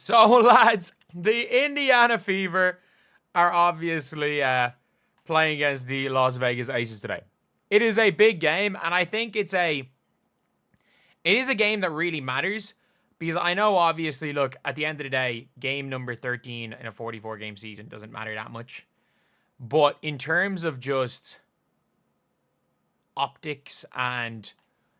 So, lads, the Indiana Fever are obviously playing against the Las Vegas Aces today. It is a big game, and I think it is a game that really matters because I know, obviously, look, at the end of the day, game number 13 in a 44-game season doesn't matter that much. But in terms of just optics and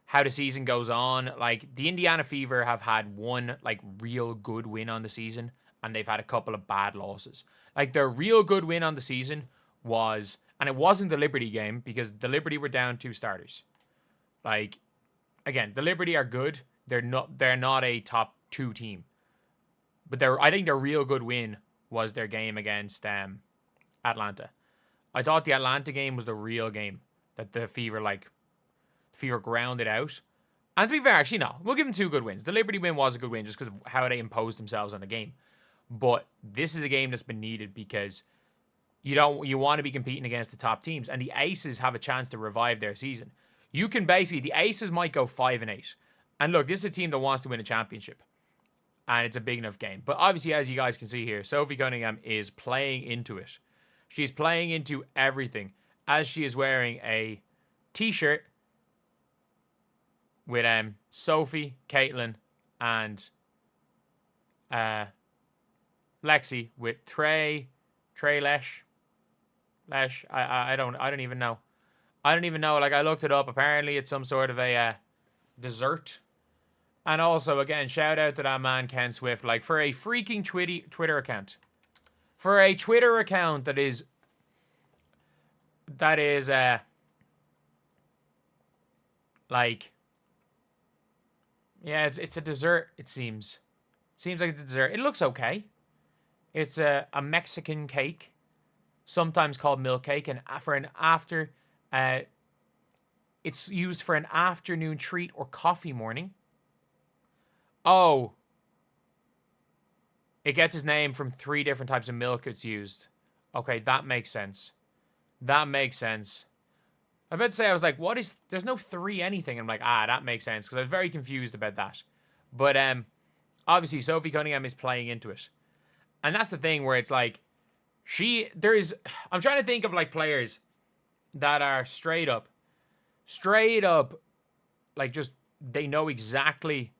how the season goes on, like, the Indiana Fever have had one, like, real good win on the season, and they've had a couple of bad losses. Like, their real good win on the season was, and it wasn't the Liberty game, because the Liberty were down 2 starters. Like, again, the Liberty are good. They're not a top 2 team. But I think their real good win was their game against Atlanta. I thought the Atlanta game was the real game that the Fever grounded out. And to be fair, actually, no. We'll give them 2 good wins. The Liberty win was a good win just because of how they imposed themselves on the game. But this is a game that's been needed because you want to be competing against the top teams. And the Aces have a chance to revive their season. The Aces might go 5-8. And look, this is a team that wants to win a championship. And it's a big enough game. But obviously, as you guys can see here, Sophie Cunningham is playing into it. She's playing into everything as she is wearing a t-shirt with Sophie, Caitlin, and Lexie with Trey Lesh. I don't even know. I don't even know. Like, I looked it up. Apparently, it's some sort of a dessert. And also, again, shout out to that man Ken Swift. Like, for a freaking Twitter account. For a Twitter account that is like, yeah, it's a dessert, it seems. Seems like it's a dessert. It looks okay. It's a Mexican cake, sometimes called milk cake, and it's used for an afternoon treat or coffee morning. Oh, it gets its name from 3 different types of milk it's used. Okay, that makes sense. That makes sense. I meant to say, I was like, there's no 3 anything. I'm like, that makes sense, because I was very confused about that. But obviously, Sophie Cunningham is playing into it. And that's the thing where it's like, I'm trying to think of, like, players that are straight up, like, just, they know exactly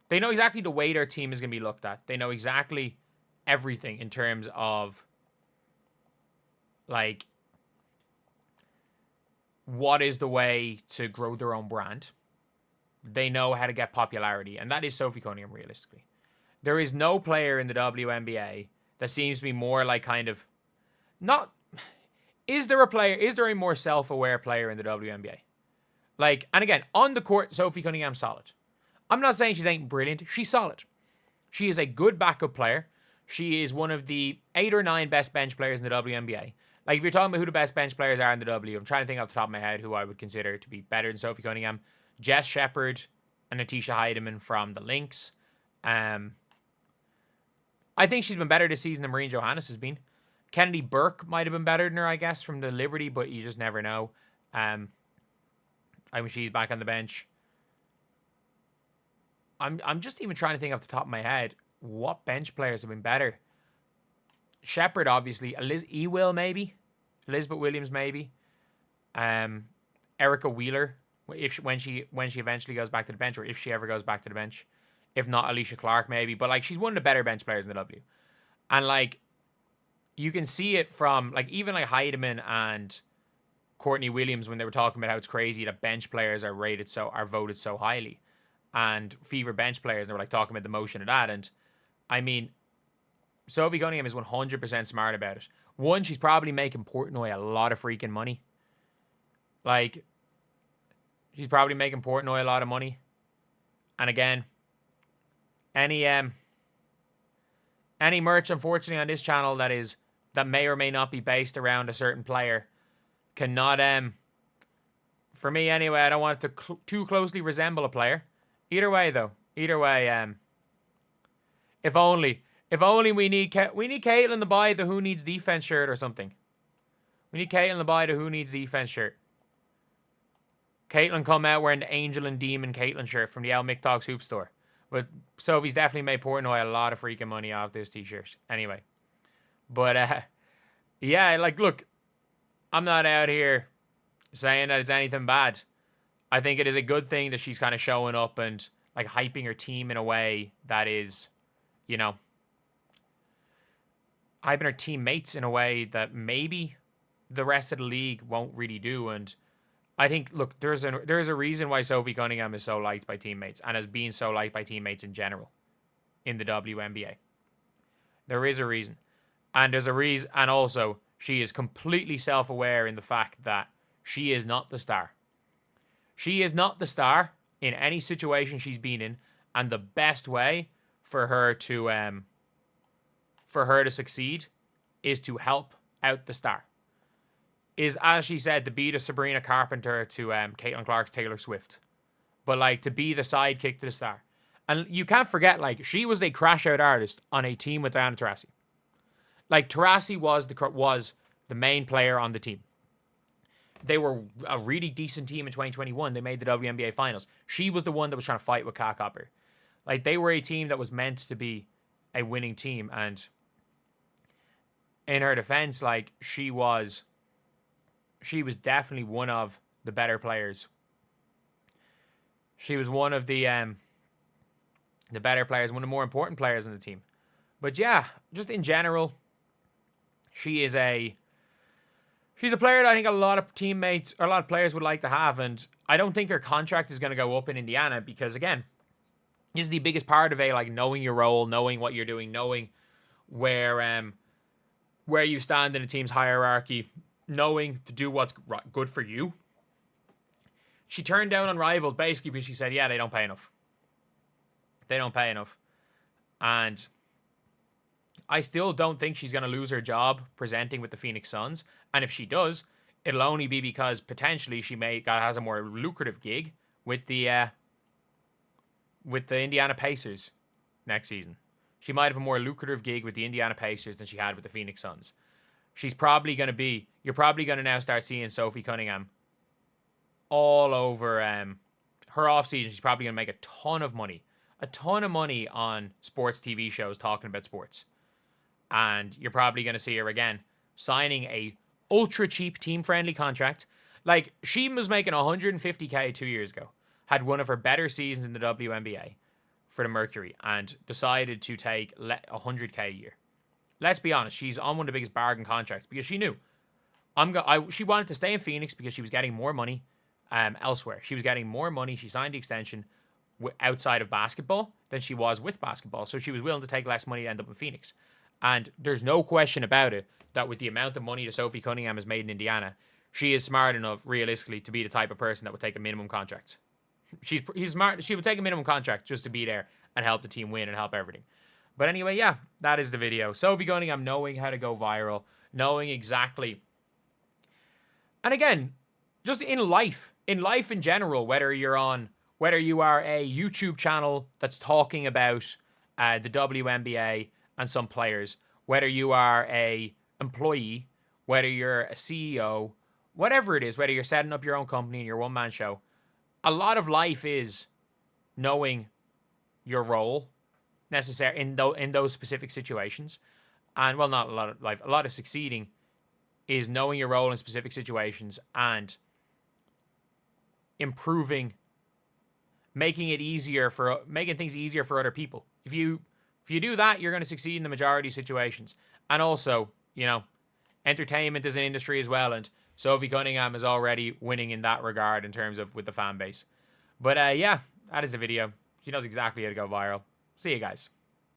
the way their team is going to be looked at. They know exactly everything in terms of, like, what is the way to grow their own brand. They know how to get popularity, and that is Sophie Cunningham, realistically. There is no player in the WNBA that seems to be more like kind of not. Is there a more self-aware player in the WNBA? Like, and again, on the court, Sophie Cunningham's solid. I'm not saying she ain't brilliant. She's solid. She is a good backup player. She is one of the 8 or 9 best bench players in the WNBA. Like, if you're talking about who the best bench players are in the W, I'm trying to think off the top of my head who I would consider to be better than Sophie Cunningham. Jess Shepard and Natisha Heidemann from the Lynx. I think she's been better this season than Marine Johannes has been. Kennedy Burke might have been better than her, I guess, from the Liberty, but you just never know. I mean, she's back on the bench. I'm just even trying to think off the top of my head what bench players have been better. Shepard, obviously. Ewell, maybe. Elizabeth Williams, maybe. Erica Wheeler, when she eventually goes back to the bench, or if she ever goes back to the bench. If not, Alicia Clark, maybe. But, like, she's one of the better bench players in the W. And, like, you can see it from, like, even, like, Heidemann and Courtney Williams when they were talking about how it's crazy that bench players are voted so highly. And Fever bench players, they were, like, talking about the motion of that. And, I mean, Sophie Cunningham is 100% smart about it. One, she's probably making Portnoy a lot of freaking money. Like, she's probably making Portnoy a lot of money. And again, any merch, unfortunately, on this channel that may or may not be based around a certain player cannot, for me anyway, I don't want it to too closely resemble a player. Either way, though. If only we need Caitlin to buy the Who Needs Defense shirt or something. We need Caitlin to buy the Who Needs Defense shirt. Caitlin come out wearing the Angel and Demon Caitlin shirt from the Al Mick Talks Hoop Store. But Sophie's definitely made Portnoy a lot of freaking money off this t-shirt. Anyway. But, yeah, like, look, I'm not out here saying that it's anything bad. I think it is a good thing that she's kind of showing up and, like, hyping her team in a way that is, you know, hyping her teammates in a way that maybe the rest of the league won't really do. And I think, look, there's a reason why Sophie Cunningham is so liked by teammates and has been so liked by teammates in general in the WNBA. There is a reason. And there's a reason, and also she is completely self-aware in the fact that she is not the star. She is not the star in any situation she's been in, and the best way for her to succeed is to help out the star. Is, as she said, to be the Sabrina Carpenter to Caitlin Clark's Taylor Swift, but like to be the sidekick to the star. And you can't forget, like, she was a crash-out artist on a team with Diana Taurasi. Like, Taurasi was the main player on the team. They were a really decent team in 2021. They made the WNBA Finals. She was the one that was trying to fight with Kat Copper. Like, they were a team that was meant to be a winning team. And in her defense, like, she was definitely one of the better players. She was one of the better players, one of the more important players on the team. But yeah, just in general, she's a player that I think a lot of teammates or a lot of players would like to have, and I don't think her contract is going to go up in Indiana because, again, this is the biggest part of like knowing your role, knowing what you're doing, knowing where you stand in a team's hierarchy, knowing to do what's good for you. She turned down Unrivaled basically because she said, yeah, they don't pay enough. They don't pay enough. And I still don't think she's going to lose her job presenting with the Phoenix Suns. And if she does, it'll only be because potentially she has a more lucrative gig with the Indiana Pacers next season. She might have a more lucrative gig with the Indiana Pacers than she had with the Phoenix Suns. You're probably going to now start seeing Sophie Cunningham all over her offseason. She's probably going to make a ton of money on sports TV shows talking about sports. And you're probably going to see her again signing a ultra cheap team friendly contract. Like, she was making $150K 2 years ago, had one of her better seasons in the WNBA for the Mercury, and decided to take $100K a year. Let's be honest, she's on one of the biggest bargain contracts because she knew she wanted to stay in Phoenix because she was getting more money elsewhere. She was getting more money. She signed the extension outside of basketball than she was with basketball, so she was willing to take less money to end up in Phoenix. And there's no question about it that with the amount of money that Sophie Cunningham has made in Indiana, she is smart enough, realistically, to be the type of person that would take a minimum contract. She's smart. She would take a minimum contract just to be there and help the team win and help everything. But anyway, yeah, that is the video. Sophie Cunningham knowing how to go viral, knowing exactly. And again, just in life in general, whether you are a YouTube channel that's talking about the WNBA and some players, whether you are a employee, whether you're a CEO, whatever it is, whether you're setting up your own company and your one-man show, a lot of life is knowing your role necessary in those specific situations. And, well, not a lot of life. A lot of succeeding is knowing your role in specific situations and improving, making things easier for other people. If you do that, you're going to succeed in the majority of situations. And also, entertainment is an industry as well, and Sophie Cunningham is already winning in that regard in terms of with the fan base. But yeah, that is the video. She knows exactly how to go viral. See you guys.